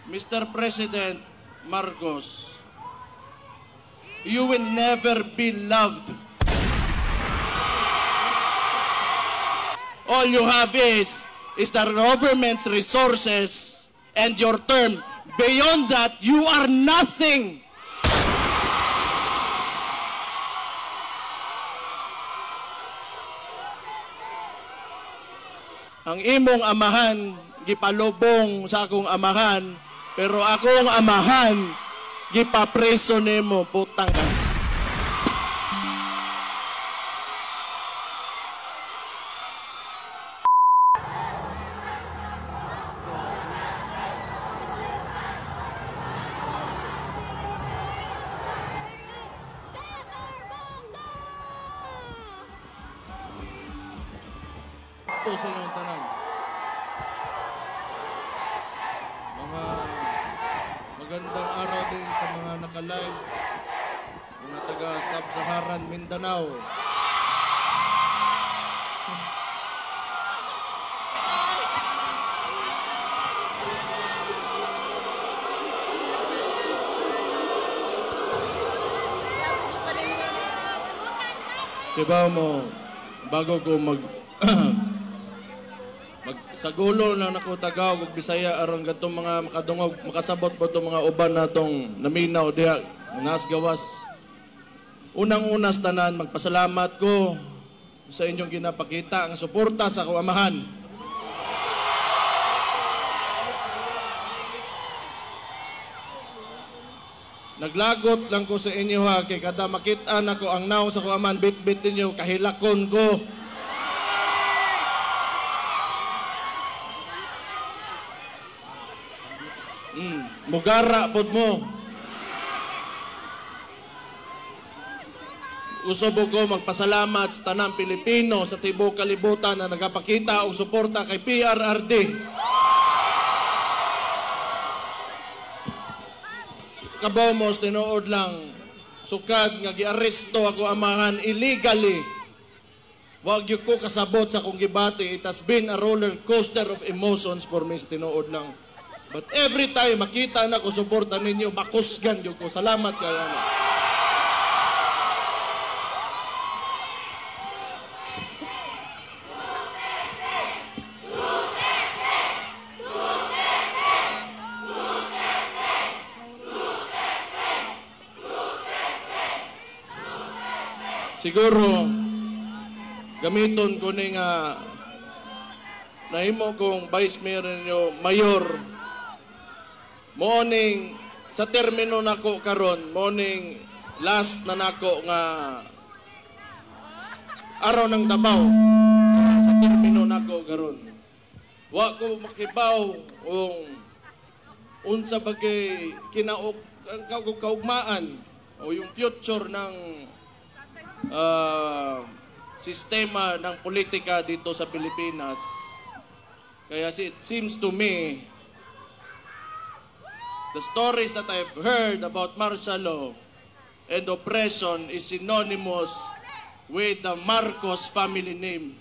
Mr. President Marcos, you will never be loved. All you have is the government's resources and your term. Beyond that, you are nothing. Ang imong amahan, gipalubong sa akong amahan, pero akong amahan, gipapreso nimo, putang ka. Ito sa inyong tanan. Mga magandang araw din sa mga naka-live, mga taga-Sub-Saharan Mindanao. Diba mo, bago ko sa gulo na nakutagaw ug Bisaya aron gatong mga makadungog makasabot po itong mga uban natong naminaw diha nas gawas. Unang-unas tanan magpasalamat ko sa inyong ginapakita ang suporta sa akong amahan. Naglagot lang ko sa inyo ha kay kada makita nako ang naong sa akong amahan bit-bit ninyo kahilakon ko. Mugara pod mo. Usab ko magpasalamat sa tanang Pilipino sa tibuok kalibutan na nagapakita og suporta kay PRRD. Kabaw mo tinuod lang sukad nga giaresto ako amahan illegally. Wag gyud ko kasabot sa akong gibati. It has been a roller coaster of emotions for me tinuod lang. But every time makita na ko suporta ninyo, makusgan yung ko. Salamat kayo. Siguro, gamiton ko ni nga nahimo kong Vice Mayor morning sa termino nako karon morning last na nako nga araw ng Davao sa termino nako karon wa ko makibaw unsa bagay kinaok kaugmaan o yung future ng sistema ng politika dito sa Pilipinas. Kaya it seems to me the stories that I've heard about martial law and oppression is synonymous with the Marcos family name.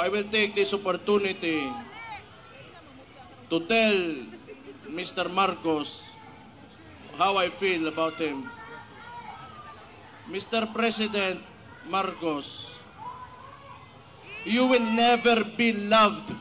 I will take this opportunity to tell Mr. Marcos how I feel about him. Mr. President Marcos, you will never be loved.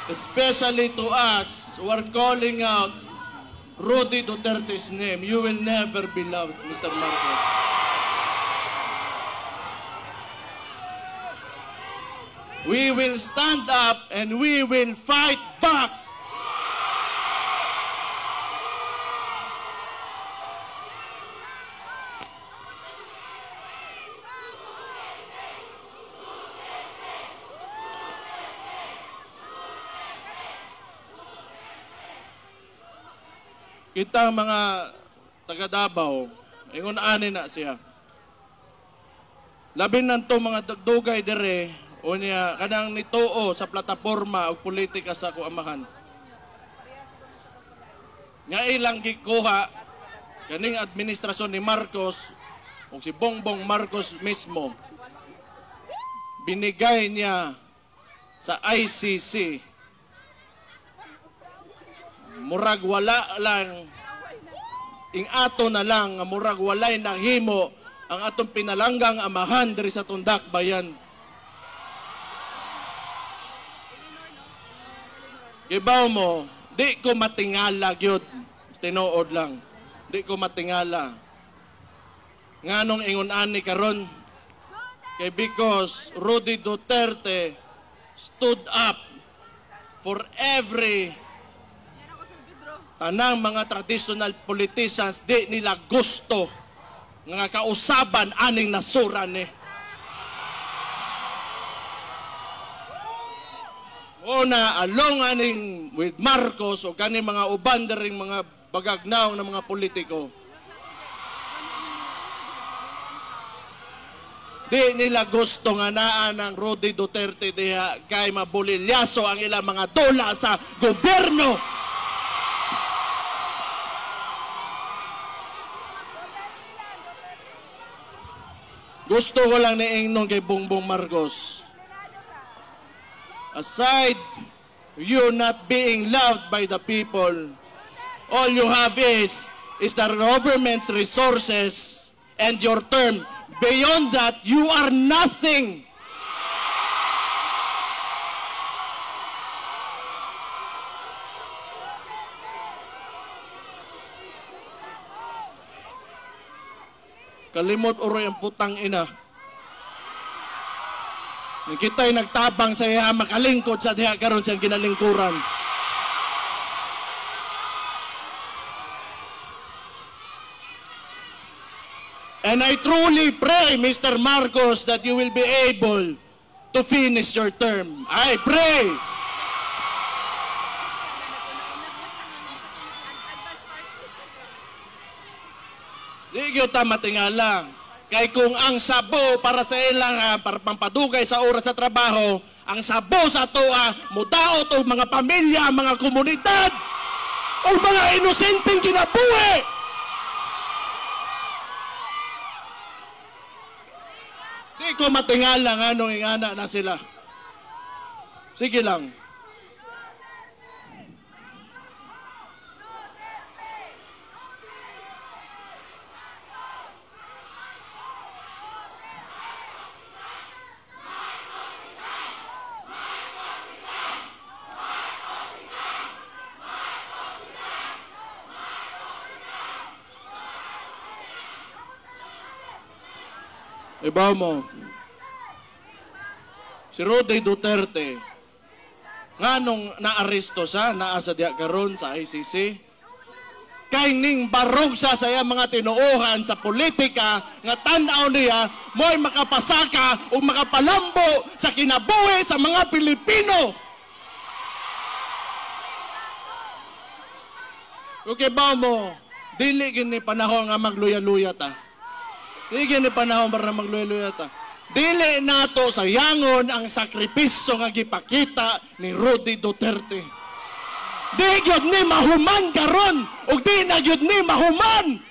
Especially to us who are calling out Rudy Duterte's name, you will never be loved, Mr. Marcos. We will stand up and we will fight back. kita mga taga Davao, ingon ani na siya. Labi nanto mga dugdugay dire, unya kanang nituo sa plataporma o politika sa kuamahan. Nga ilang gikuha kaning administrasyon ni Marcos o si Bongbong Marcos mismo, binigay niya sa ICC. Murag wala lang, ing-ato na lang, murag walay nahimo ang atong pinalanggang amahan diri sa Tundak Bayan. Kibaw mo, di ko matingala gyud, tinuod lang. Di ko matingala. Nganong ingon ani karon? Kay because Rudy Duterte stood up for every tanang mga traditional politicians, di nila gusto nga kausaban aning nasura ni. Una, along aning with Marcos o kani mga uban ring mga bagagnaw ng mga politiko. Di nila gusto nga naa ng Rudy Duterte diha kay mabulilyaso ang ilang mga dola sa gobyerno. Gusto ko lang niingnon kay Bongbong Marcos. Aside you not being loved by the people, all you have is the government's resources and your term. Beyond that, you are nothing. Kalimot oroy ang putang ina. Kita'y nagtabang sa iya makalingkod sa diha karon siyang ginalingkuran. And I truly pray, Mr. Marcos, that you will be able to finish your term. I pray. Di ko ta matingala. Kay kung ang sabo para sa ilang para pampadugay sa oras sa trabaho, ang sabo sa toa, mudaot o mga pamilya, mga komunidad, o mga inosenteng kinabuhi. Di ko matingala nga nung ingana na sila. Sige lang. Ibaw mo, si Rudy Duterte, nga nung naaresto siya, naa sa diya karon sa ICC, kay ning barog siya sa iya mga tinuuhan sa politika, nga tanaw niya, mo'y makapasaka o makapalambo sa kinabuhi sa mga Pilipino. Okay ba mo, dili gini panahon nga magluya-luya ta. Dili ni panahon para magluya-luya ta. Dili nato sayangon ang sakripisyo nga gipakita ni Rudy Duterte. Di gyud ni mahuman karon ug di na gyud ni mahuman.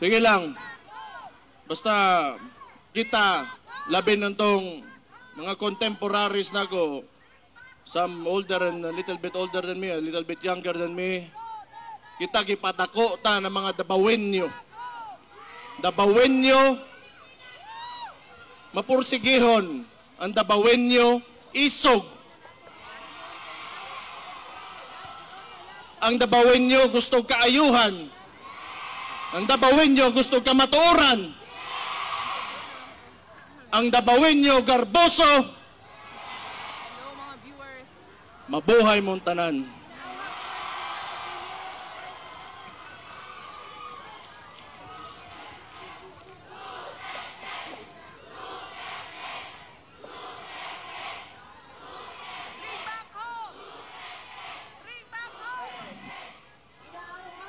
Sige lang. Basta kita labi nitong mga contemporaries na ko, some older and a little bit older than me, a little bit younger than me, kita gipadako ta ng mga Dabawenyo. Dabawenyo, mapursigihon. Ang Dabawenyo, isog. Ang Dabawenyo gusto kaayuhan. Ang Dabawenyo gusto kamatuoran. Ang Dabawenyo garboso. Mabuhay mong tanan.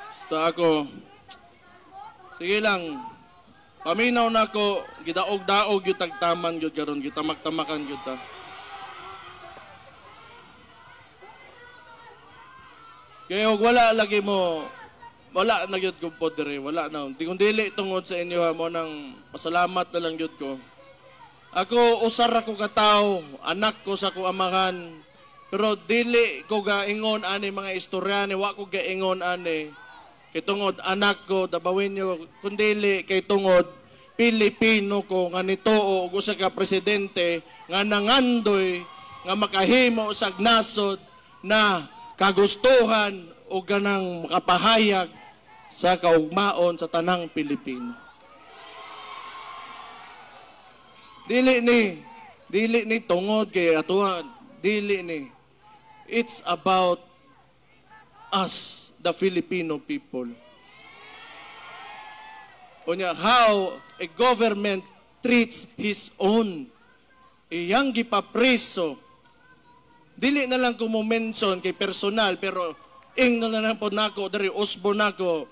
Basta ako, sige lang, paminaw na ako, gidaog-daog yung tagtaman yun karon, gitamak-tamakan yun ta. Kaya wala lagi mo, wala na yun ko po dire, wala na. Di kong dili tungod sa inyo mo nang pasalamat na lang yun ko. Ako, usar ako katao, anak ko sa ko amahan, pero dili ko gaingon ani mga istoryane, wa ko gaingon ani. Kay tungod anak ko, dabawin nyo, kundili kay tungod Pilipino ko nga nitoo og usa ka presidente nga nangandoy nga makahimo sa nasod na kagustuhan o ganang makapahayag sa kaugmaon sa tanang Pilipino. Dili ni tungod kay atuwa, dili ni. It's about us, the Filipino people. Unya, how a government treats his own. Iyang gipapreso. Dili na lang ko mo mention kay personal, pero ingno na lang po nako, dari usbo nako.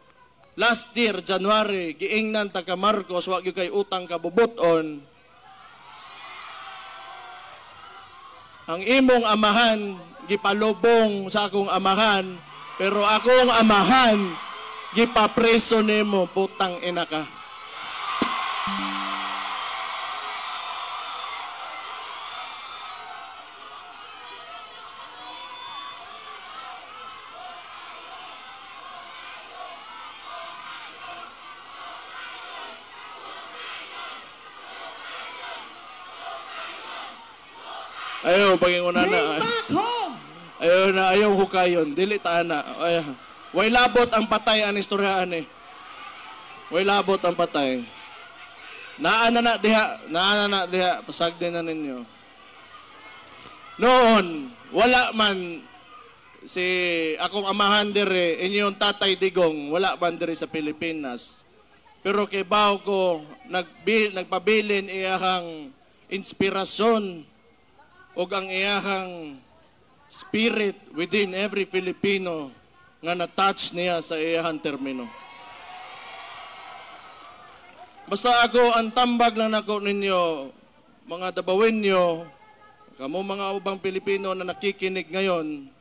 Last year, January, giingnan taga Marcos, wag yung kay utang kabubuton. Ang imong amahan, gipalubong sa akong amahan, pero akong amahan, gipapreso nimo, putang ina ka. Ayaw, paginguna na. Ayaw hukayon. Dili taana. Way labot ang patay ang istoryaan eh. Way labot ang patay. Naana na diha. Pasagdi na ninyo. Noon, wala man si akong amahan dire, inyong tatay Digong, wala man dire sa Pilipinas. Pero kay baw ko, nagpabilin iyahang inspirasyon o ang iyahang spirit within every Filipino nga na-touch niya sa iyahang termino. Basta ako, ang tambag lang ako ninyo, mga dabawin nyo, kamo mga ubang Pilipino na nakikinig ngayon,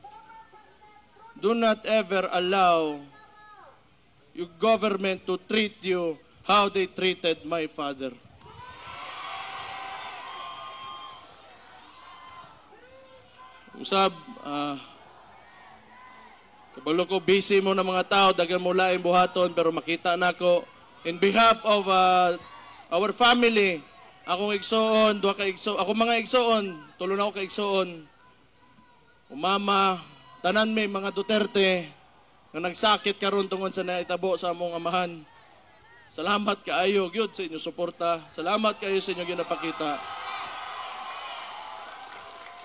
do not ever allow your government to treat you how they treated my father. Usab, kabalo ko, busy mo ng mga tao, dagan mo laing buhaton, pero makita na ako, in behalf of our family, akong igsoon, ako mga igsoon, tulo na ako ka igsoon, umama, tanan may mga Duterte, na nagsakit karon tungod sa naitabo sa among amahan. Salamat kaayo, gyud sa inyo suporta. Salamat kayo sa inyo ginapakita.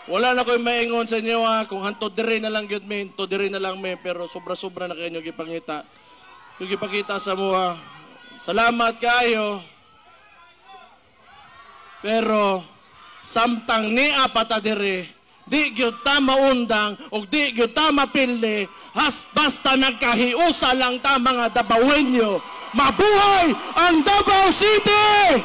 Wala na ko'y maingon sa inyo kung hantod diri na lang gyud men, to diri na lang men, pero sobra-sobra na kayo gipangita. Yung gipakita sa mua. Salamat kayo. Pero samtang niya pata diri, di gyud ta maundang o di gyud ta mapili, basta nagkahiusa lang ta mga Dabawenyo. Mabuhay ang Davao City!